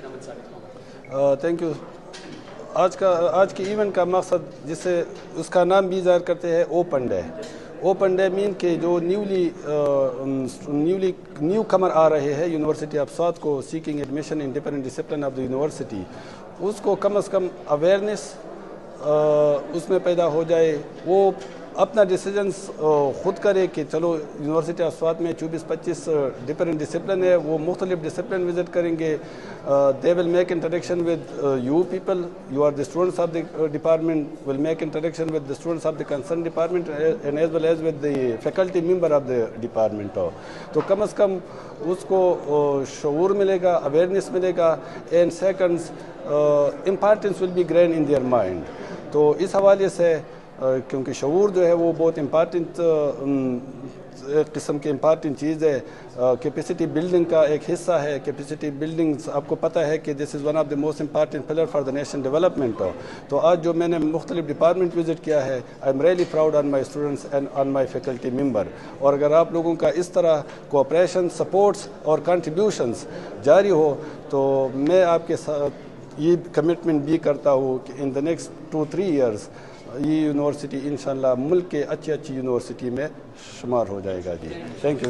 فائدہ مند ثابت ہوں؟ Thank you. آج کے ایونٹ کا مقصد جسے اس کا نام بھی ظاہر کرتے ہیں اوپن ڈے. اوپن ڈے مین کہ جو نیو کمر آ رہے ہیں یونیورسٹی آف ساؤتھ کو seeking admission in different discipline of the university, اس کو کم از کم اویئرنیس اس میں پیدا ہو جائے. وہ اپنا ڈیسیجنس خود کرے کہ چلو یونیورسٹی آف سوات میں 24-25 ڈفرینٹ ڈسپلن ہے، وہ مختلف ڈسپلن وزٹ کریں گے. They will make interaction with you people, you are the students of the department, will make interaction with the students of the concern department and as well as with the faculty member of the department. تو کم از کم اس کو شعور ملے گا، awareness ملے گا، and seconds importance will be green in their mind. تو اس حوالے سے کیونکہ شعور جو ہے وہ بہت امپارٹنٹ قسم کی امپارٹنٹ چیز ہے. کیپیسٹی بلڈنگ کا ایک حصہ ہے. کیپیسٹی بلڈنگ آپ کو پتہ ہے کہ this is one of the most important pillar for the nation development. تو آج جو میں نے مختلف ڈپارٹمنٹ وزٹ کیا ہے، I am really proud on my students and on my faculty member. اور اگر آپ لوگوں کا اس طرح کوآپریشن، سپورٹس اور کنٹریبیوشنز جاری ہو تو میں آپ کے ساتھ یہ کمٹمنٹ بھی کرتا ہوں کہ ان دا نیکسٹ 2-3 ایئرز یہ یونیورسٹی انشاءاللہ ملک کے اچھی یونیورسٹی میں شمار ہو جائے گا. جی تھینک یو.